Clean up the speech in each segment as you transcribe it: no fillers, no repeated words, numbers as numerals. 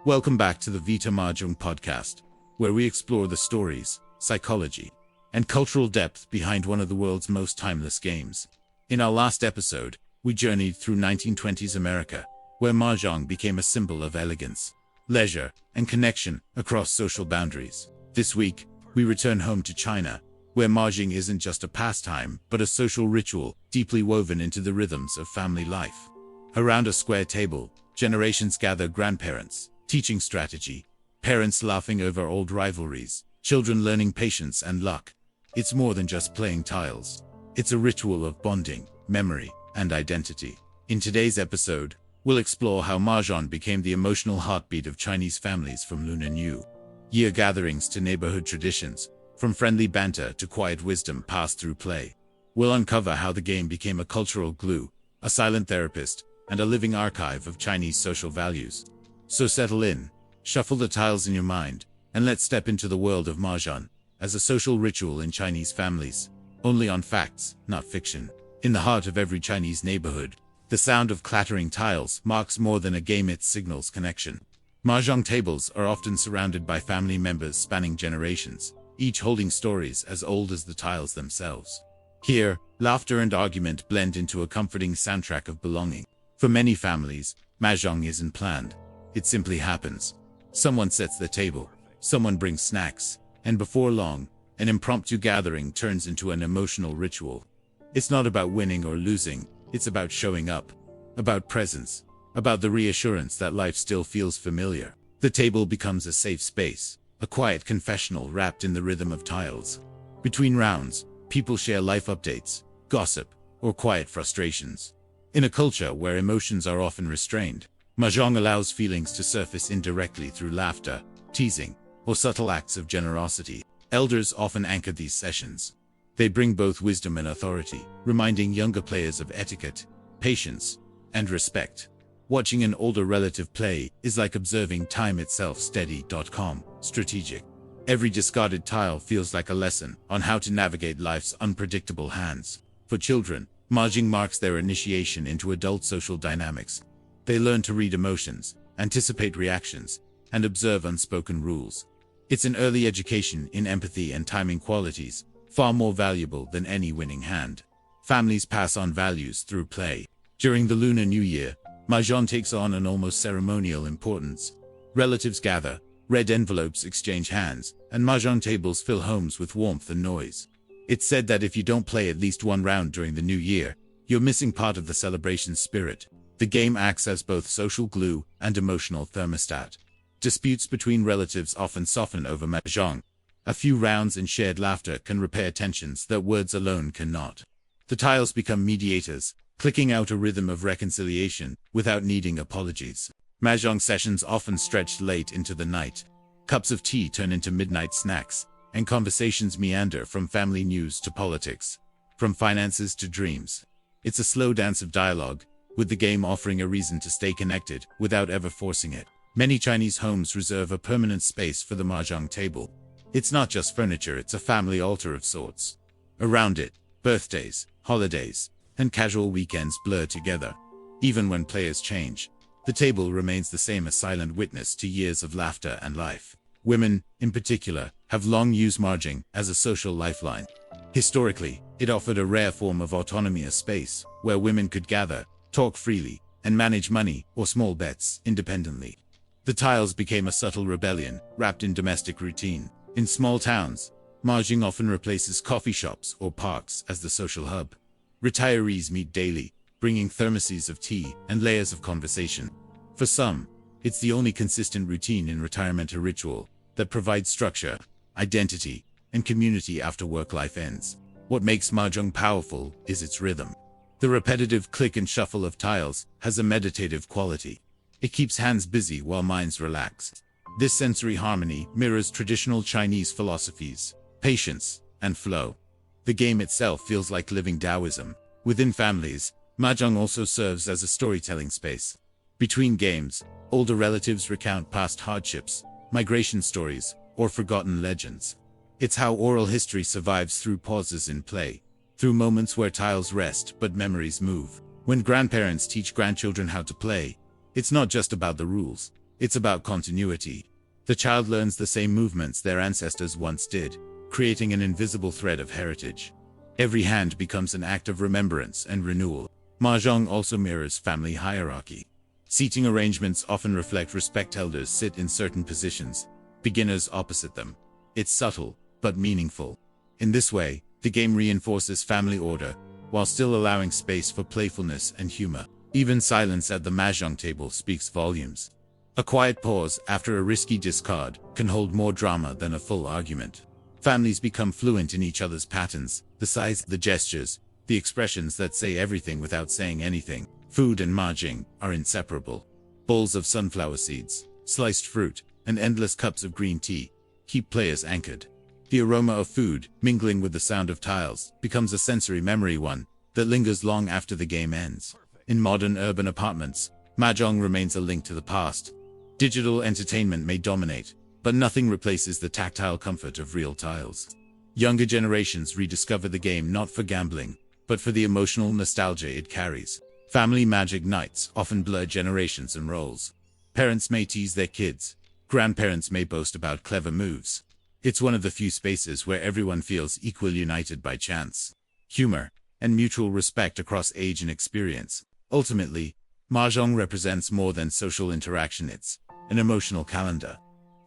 Welcome back to the Vita Mahjong podcast, where we explore the stories, psychology, and cultural depth behind one of the world's most timeless games. In our last episode, we journeyed through 1920s America, where Mahjong became a symbol of elegance, leisure, and connection across social boundaries. This week, we return home to China, where Mahjong isn't just a pastime, but a social ritual deeply woven into the rhythms of family life. Around a square table, generations gather: grandparents teaching strategy, parents laughing over old rivalries, children learning patience and luck. It's more than just playing tiles. It's a ritual of bonding, memory, and identity. In today's episode, we'll explore how Mahjong became the emotional heartbeat of Chinese families, from Lunar New Year gatherings to neighborhood traditions, from friendly banter to quiet wisdom passed through play. We'll uncover how the game became a cultural glue, a silent therapist, and a living archive of Chinese social values. So settle in, shuffle the tiles in your mind, and let's step into the world of Mahjong as a social ritual in Chinese families. Only on facts, not fiction. In the heart of every Chinese neighborhood, the sound of clattering tiles marks more than a game, it signals connection. Mahjong tables are often surrounded by family members spanning generations, each holding stories as old as the tiles themselves. Here, laughter and argument blend into a comforting soundtrack of belonging. For many families, Mahjong isn't planned. It simply happens. Someone sets the table, someone brings snacks, and before long, an impromptu gathering turns into an emotional ritual. It's not about winning or losing, it's about showing up, about presence, about the reassurance that life still feels familiar. The table becomes a safe space, a quiet confessional wrapped in the rhythm of tiles. Between rounds, people share life updates, gossip, or quiet frustrations. In a culture where emotions are often restrained, Mahjong allows feelings to surface indirectly through laughter, teasing, or subtle acts of generosity. Elders often anchor these sessions. They bring both wisdom and authority, reminding younger players of etiquette, patience, and respect. Watching an older relative play is like observing time itself. Steady.com. Strategic. Every discarded tile feels like a lesson on how to navigate life's unpredictable hands. For children, Mahjong marks their initiation into adult social dynamics. They learn to read emotions, anticipate reactions, and observe unspoken rules. It's an early education in empathy and timing qualities, far more valuable than any winning hand. Families pass on values through play. During the Lunar New Year, Mahjong takes on an almost ceremonial importance. Relatives gather, red envelopes exchange hands, and Mahjong tables fill homes with warmth and noise. It's said that if you don't play at least one round during the new year, you're missing part of the celebration spirit. The game acts as both social glue and emotional thermostat. Disputes between relatives often soften over Mahjong. A few rounds and shared laughter can repair tensions that words alone cannot. The tiles become mediators, clicking out a rhythm of reconciliation without needing apologies. Mahjong sessions often stretch late into the night. Cups of tea turn into midnight snacks, and conversations meander from family news to politics, from finances to dreams. It's a slow dance of dialogue, with the game offering a reason to stay connected without ever forcing it. Many Chinese homes reserve a permanent space for the Mahjong table. It's not just furniture, it's a family altar of sorts. Around it, birthdays, holidays, and casual weekends blur together. Even when players change, the table remains the same, a silent witness to years of laughter and life. Women, in particular, have long used Mahjong as a social lifeline. Historically, it offered a rare form of autonomy, a space where women could gather, talk freely, and manage money or small bets independently. The tiles became a subtle rebellion, wrapped in domestic routine. In small towns, Mahjong often replaces coffee shops or parks as the social hub. Retirees meet daily, bringing thermoses of tea and layers of conversation. For some, it's the only consistent routine in retirement, a ritual that provides structure, identity, and community after work life ends. What makes Mahjong powerful is its rhythm. The repetitive click and shuffle of tiles has a meditative quality. It keeps hands busy while minds relax. This sensory harmony mirrors traditional Chinese philosophies, patience, and flow. The game itself feels like living Taoism. Within families, Mahjong also serves as a storytelling space. Between games, older relatives recount past hardships, migration stories, or forgotten legends. It's how oral history survives through pauses in play, through moments where tiles rest but memories move. When grandparents teach grandchildren how to play, it's not just about the rules, It's about continuity. The child learns the same movements their ancestors once did, creating an invisible thread of heritage. Every hand becomes an act of remembrance and renewal. Mahjong also mirrors family hierarchy. Seating arrangements often reflect respect. Elders sit in certain positions, beginners opposite them. It's subtle, but meaningful. In this way, the game reinforces family order, while still allowing space for playfulness and humor. Even silence at the Mahjong table speaks volumes. A quiet pause after a risky discard can hold more drama than a full argument. Families become fluent in each other's patterns, the size, the gestures, the expressions that say everything without saying anything. Food and Mahjong are inseparable. Bowls of sunflower seeds, sliced fruit, and endless cups of green tea keep players anchored. The aroma of food, mingling with the sound of tiles, becomes a sensory memory, one that lingers long after the game ends. In modern urban apartments, Mahjong remains a link to the past. Digital entertainment may dominate, but nothing replaces the tactile comfort of real tiles. Younger generations rediscover the game not for gambling, but for the emotional nostalgia it carries. Family Mahjong nights often blur generations and roles. Parents may tease their kids. Grandparents may boast about clever moves. It's one of the few spaces where everyone feels equally united by chance, humor, and mutual respect across age and experience. Ultimately, Mahjong represents more than social interaction. It's an emotional calendar.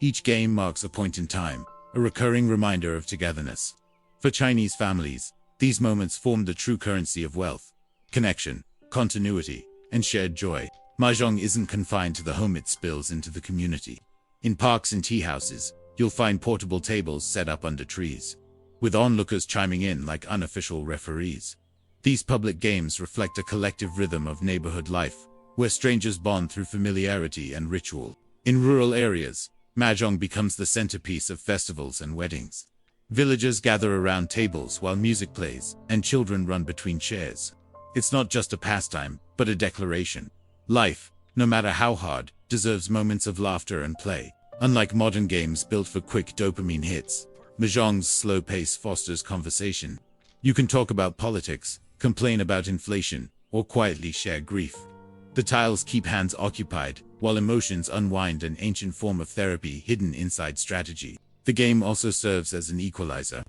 Each game marks a point in time, a recurring reminder of togetherness. For Chinese families, these moments form the true currency of wealth, connection, continuity, and shared joy. Mahjong isn't confined to the home, it spills into the community. In parks and tea houses, you'll find portable tables set up under trees, with onlookers chiming in like unofficial referees. These public games reflect a collective rhythm of neighborhood life, where strangers bond through familiarity and ritual. In rural areas, Mahjong becomes the centerpiece of festivals and weddings. Villagers gather around tables while music plays, and children run between chairs. It's not just a pastime, but a declaration. Life, no matter how hard, deserves moments of laughter and play. Unlike modern games built for quick dopamine hits, Mahjong's slow pace fosters conversation. You can talk about politics, complain about inflation, or quietly share grief. The tiles keep hands occupied, while emotions unwind, an ancient form of therapy hidden inside strategy. The game also serves as an equalizer.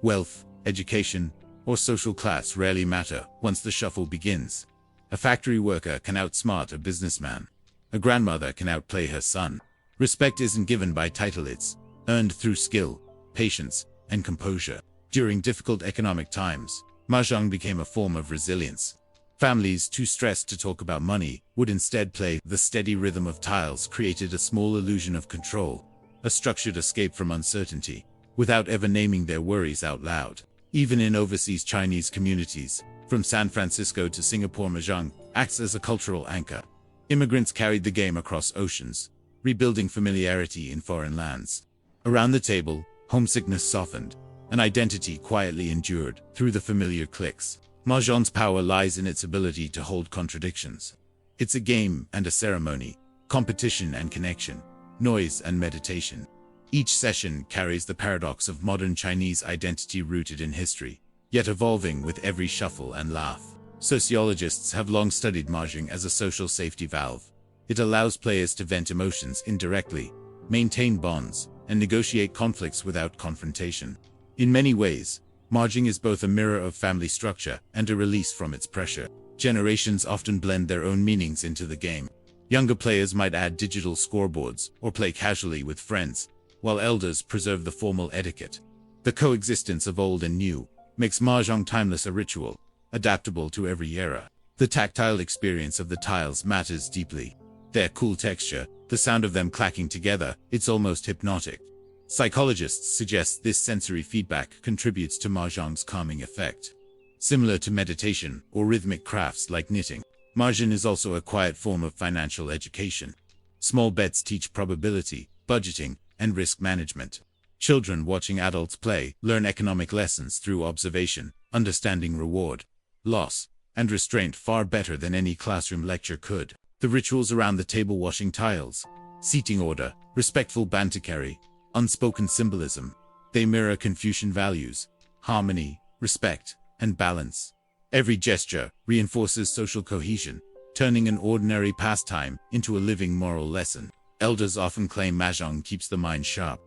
Wealth, education, or social class rarely matter once the shuffle begins. A factory worker can outsmart a businessman. A grandmother can outplay her son. Respect isn't given by title, it's earned through skill, patience, and composure. During difficult economic times, Mahjong became a form of resilience. Families too stressed to talk about money would instead play. The steady rhythm of tiles created a small illusion of control, a structured escape from uncertainty, without ever naming their worries out loud. Even in overseas Chinese communities, from San Francisco to Singapore, Mahjong acts as a cultural anchor. Immigrants carried the game across oceans, rebuilding familiarity in foreign lands. Around the table, homesickness softened, and identity quietly endured through the familiar clicks. Mahjong's power lies in its ability to hold contradictions. It's a game and a ceremony, competition and connection, noise and meditation. Each session carries the paradox of modern Chinese identity rooted in history, yet evolving with every shuffle and laugh. Sociologists have long studied Mahjong as a social safety valve. It allows players to vent emotions indirectly, maintain bonds, and negotiate conflicts without confrontation. In many ways, Mahjong is both a mirror of family structure and a release from its pressure. Generations often blend their own meanings into the game. Younger players might add digital scoreboards or play casually with friends, while elders preserve the formal etiquette. The coexistence of old and new makes Mahjong timeless, a ritual, adaptable to every era. The tactile experience of the tiles matters deeply. Their cool texture, the sound of them clacking together, it's almost hypnotic. Psychologists suggest this sensory feedback contributes to Mahjong's calming effect. Similar to meditation or rhythmic crafts like knitting, Mahjong is also a quiet form of financial education. Small bets teach probability, budgeting, and risk management. Children watching adults play learn economic lessons through observation, understanding reward, loss, and restraint far better than any classroom lecture could. The rituals around the table, washing tiles, seating order, respectful banter, unspoken symbolism, they mirror Confucian values, harmony, respect, and balance. Every gesture reinforces social cohesion, turning an ordinary pastime into a living moral lesson. Elders often claim Mahjong keeps the mind sharp,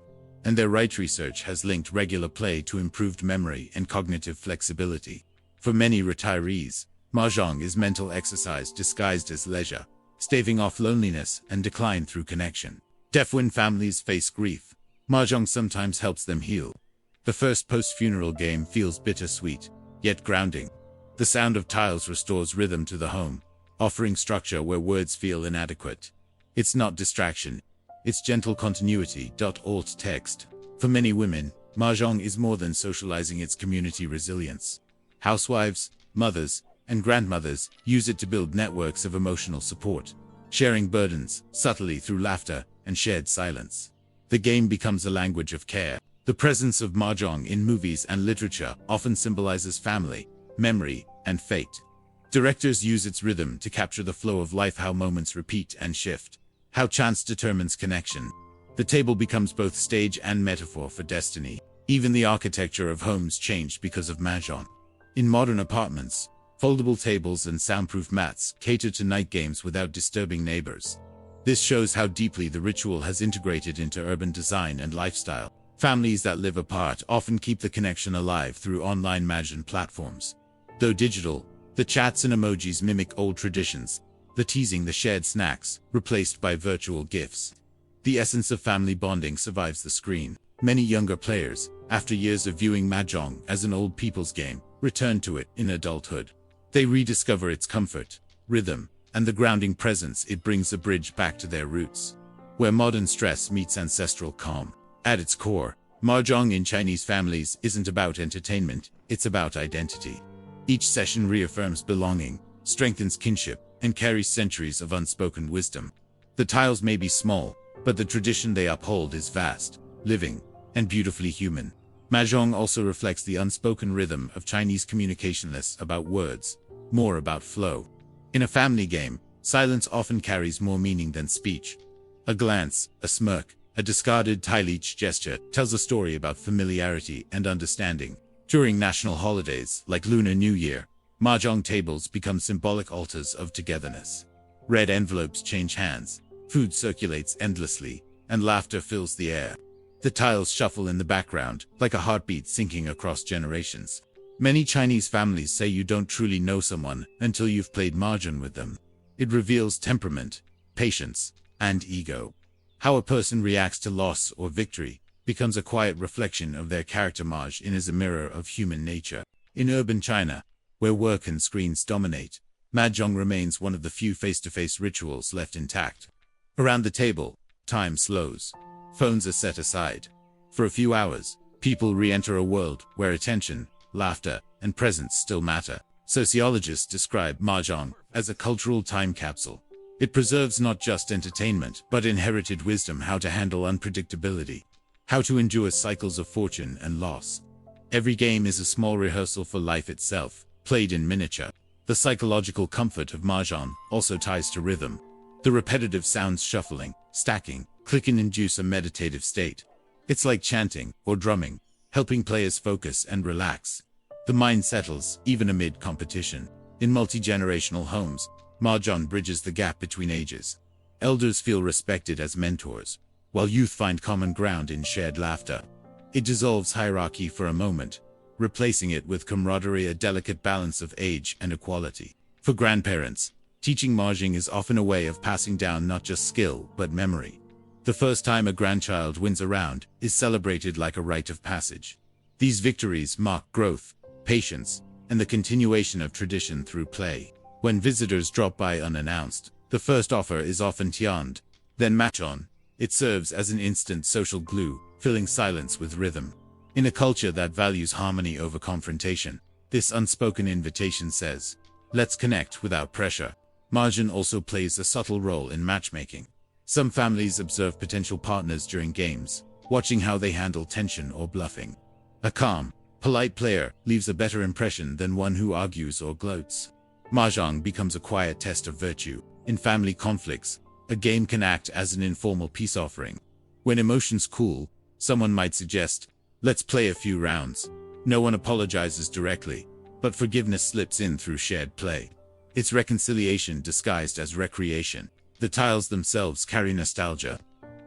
and their right research has linked regular play to improved memory and cognitive flexibility. For many retirees, Mahjong is mental exercise disguised as leisure, staving off loneliness and decline through connection. Deaf when families face grief, Mahjong sometimes helps them heal. The first post-funeral game feels bittersweet, yet grounding. The sound of tiles restores rhythm to the home, offering structure where words feel inadequate. It's not distraction, it's gentle continuity. Alt text. For many women, Mahjong is more than socializing, it's community resilience. Housewives, mothers, and grandmothers use it to build networks of emotional support, sharing burdens subtly through laughter and shared silence. The game becomes a language of care. The presence of Mahjong in movies and literature often symbolizes family, memory, and fate. Directors use its rhythm to capture the flow of life, how moments repeat and shift, how chance determines connection. The table becomes both stage and metaphor for destiny. Even the architecture of homes changed because of Mahjong. In modern apartments, foldable tables and soundproof mats cater to night games without disturbing neighbors. This shows how deeply the ritual has integrated into urban design and lifestyle. Families that live apart often keep the connection alive through online Mahjong platforms. Though digital, the chats and emojis mimic old traditions, the teasing, the shared snacks, replaced by virtual gifts. The essence of family bonding survives the screen. Many younger players, after years of viewing Mahjong as an old people's game, return to it in adulthood. They rediscover its comfort, rhythm, and the grounding presence it brings, a bridge back to their roots, where modern stress meets ancestral calm. At its core, Mahjong in Chinese families isn't about entertainment, it's about identity. Each session reaffirms belonging, strengthens kinship, and carries centuries of unspoken wisdom. The tiles may be small, but the tradition they uphold is vast, living, and beautifully human. Mahjong also reflects the unspoken rhythm of Chinese communication, less about words, more about flow. In a family game, silence often carries more meaning than speech. A glance, a smirk, a discarded tile-each gesture tells a story about familiarity and understanding. During national holidays like Lunar New Year, Mahjong tables become symbolic altars of togetherness. Red envelopes change hands, food circulates endlessly, and laughter fills the air. The tiles shuffle in the background, like a heartbeat syncing across generations. Many Chinese families say you don't truly know someone until you've played Mahjong with them. It reveals temperament, patience, and ego. How a person reacts to loss or victory becomes a quiet reflection of their character. Mahjong is a mirror of human nature. In urban China, where work and screens dominate, Mahjong remains one of the few face-to-face rituals left intact. Around the table, time slows. Phones are set aside. For a few hours, people re-enter a world where attention, laughter, and presence still matter. Sociologists describe Mahjong as a cultural time capsule. It preserves not just entertainment, but inherited wisdom, how to handle unpredictability, how to endure cycles of fortune and loss. Every game is a small rehearsal for life itself, played in miniature. The psychological comfort of Mahjong also ties to rhythm. The repetitive sounds, shuffling, stacking, clicking, induce a meditative state. It's like chanting or drumming, helping players focus and relax. The mind settles, even amid competition. In multi-generational homes, Mahjong bridges the gap between ages. Elders feel respected as mentors, while youth find common ground in shared laughter. It dissolves hierarchy for a moment, replacing it with camaraderie, a delicate balance of age and equality. For grandparents, teaching Mahjong is often a way of passing down not just skill, but memory. The first time a grandchild wins a round is celebrated like a rite of passage. These victories mark growth, patience, and the continuation of tradition through play. When visitors drop by unannounced, the first offer is often tianed, then Mahjong. It serves as an instant social glue, filling silence with rhythm. In a culture that values harmony over confrontation, this unspoken invitation says, let's connect without pressure. Mahjong also plays a subtle role in matchmaking. Some families observe potential partners during games, watching how they handle tension or bluffing. A calm, polite player leaves a better impression than one who argues or gloats. Mahjong becomes a quiet test of virtue. In family conflicts, a game can act as an informal peace offering. When emotions cool, someone might suggest, let's play a few rounds. No one apologizes directly, but forgiveness slips in through shared play. It's reconciliation disguised as recreation. The tiles themselves carry nostalgia.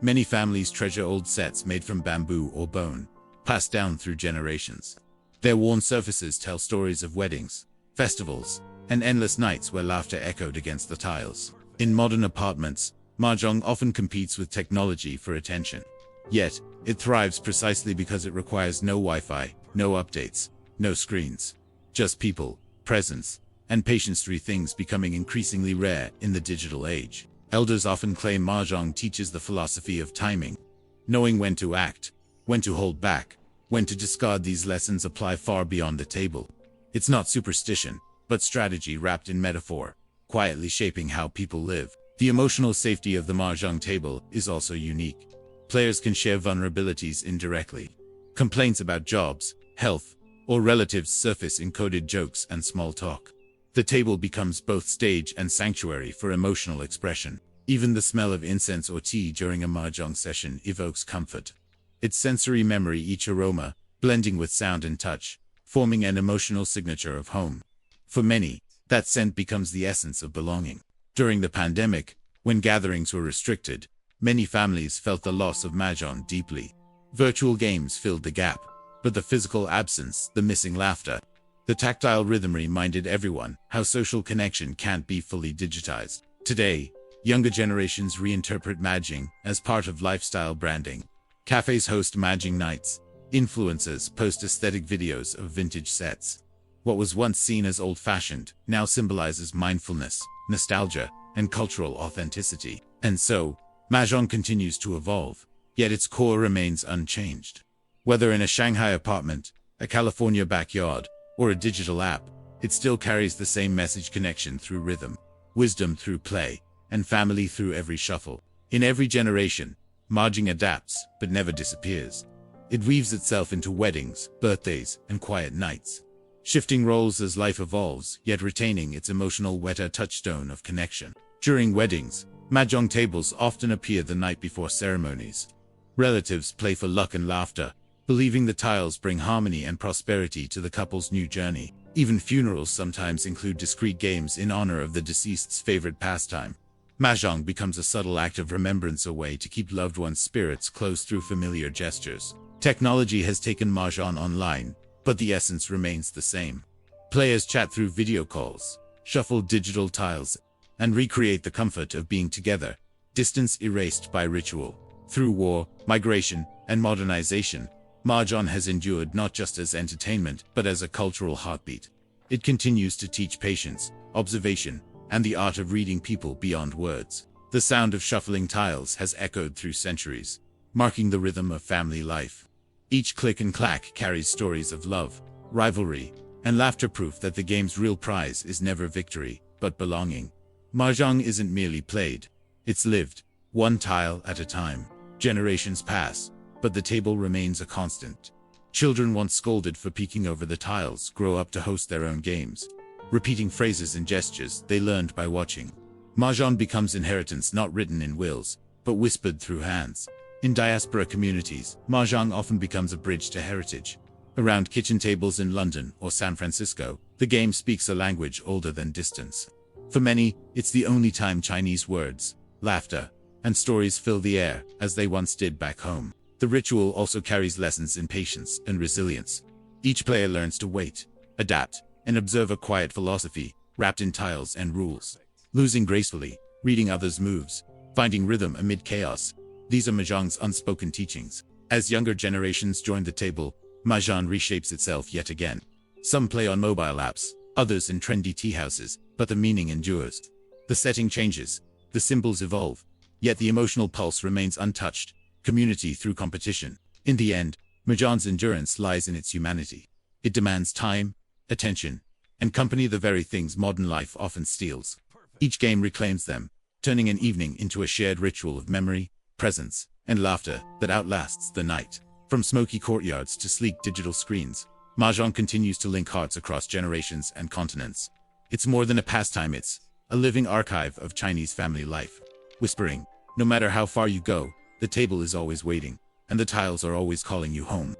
Many families treasure old sets made from bamboo or bone, passed down through generations. Their worn surfaces tell stories of weddings, festivals, and endless nights where laughter echoed against the tiles. In modern apartments, Mahjong often competes with technology for attention. Yet, it thrives precisely because it requires no Wi-Fi, no updates, no screens. Just people, presence, and patience, three things becoming increasingly rare in the digital age. Elders often claim Mahjong teaches the philosophy of timing. Knowing when to act, when to hold back, when to discard. These lessons apply far beyond the table. It's not superstition, but strategy wrapped in metaphor, quietly shaping how people live. The emotional safety of the Mahjong table is also unique. Players can share vulnerabilities indirectly. Complaints about jobs, health, or relatives surface in coded jokes and small talk. The table becomes both stage and sanctuary for emotional expression. Even the smell of incense or tea during a Mahjong session evokes comfort. It's sensory memory, each aroma, blending with sound and touch, forming an emotional signature of home. For many, that scent becomes the essence of belonging. During the pandemic, when gatherings were restricted, many families felt the loss of Mahjong deeply. Virtual games filled the gap, but the physical absence, the missing laughter, the tactile rhythm reminded everyone how social connection can't be fully digitized. Today, younger generations reinterpret Mahjong as part of lifestyle branding. Cafes host Mahjong nights. Influencers post aesthetic videos of vintage sets. What was once seen as old-fashioned now symbolizes mindfulness, nostalgia, and cultural authenticity. And so, Mahjong continues to evolve, yet its core remains unchanged. Whether in a Shanghai apartment, a California backyard, or a digital app, it still carries the same message: connection through rhythm, wisdom through play, and family through every shuffle. In every generation, Mahjong adapts, but never disappears. It weaves itself into weddings, birthdays, and quiet nights, shifting roles as life evolves, yet retaining its emotional Vita touchstone of connection. During weddings, Mahjong tables often appear the night before ceremonies. Relatives play for luck and laughter, believing the tiles bring harmony and prosperity to the couple's new journey. Even funerals sometimes include discreet games in honor of the deceased's favorite pastime. Mahjong becomes a subtle act of remembrance, a way to keep loved ones' spirits close through familiar gestures. Technology has taken Mahjong online, but the essence remains the same. Players chat through video calls, shuffle digital tiles, and recreate the comfort of being together, distance erased by ritual. Through war, migration, and modernization, Mahjong has endured not just as entertainment, but as a cultural heartbeat. It continues to teach patience, observation, and the art of reading people beyond words. The sound of shuffling tiles has echoed through centuries, marking the rhythm of family life. Each click and clack carries stories of love, rivalry, and laughter, proof that the game's real prize is never victory, but belonging. Mahjong isn't merely played, it's lived, one tile at a time. Generations pass, but the table remains a constant. Children, once scolded for peeking over the tiles, grow up to host their own games, repeating phrases and gestures they learned by watching. Mahjong becomes inheritance not written in wills, but whispered through hands. In diaspora communities, Mahjong often becomes a bridge to heritage. Around kitchen tables in London or San Francisco, the game speaks a language older than distance. For many, it's the only time Chinese words, laughter, and stories fill the air, as they once did back home. The ritual also carries lessons in patience and resilience. Each player learns to wait, adapt, and observe, a quiet philosophy, wrapped in tiles and rules. Losing gracefully, reading others' moves, finding rhythm amid chaos. These are Mahjong's unspoken teachings. As younger generations join the table, Mahjong reshapes itself yet again. Some play on mobile apps, others in trendy tea houses, but the meaning endures. The setting changes, the symbols evolve, yet the emotional pulse remains untouched. Community through competition. In the end, Mahjong's endurance lies in its humanity. It demands time, attention, and company, the very things modern life often steals. Each game reclaims them, turning an evening into a shared ritual of memory, presence, and laughter that outlasts the night. From smoky courtyards to sleek digital screens, Mahjong continues to link hearts across generations and continents. It's more than a pastime, it's a living archive of Chinese family life. Whispering, no matter how far you go, the table is always waiting, and the tiles are always calling you home.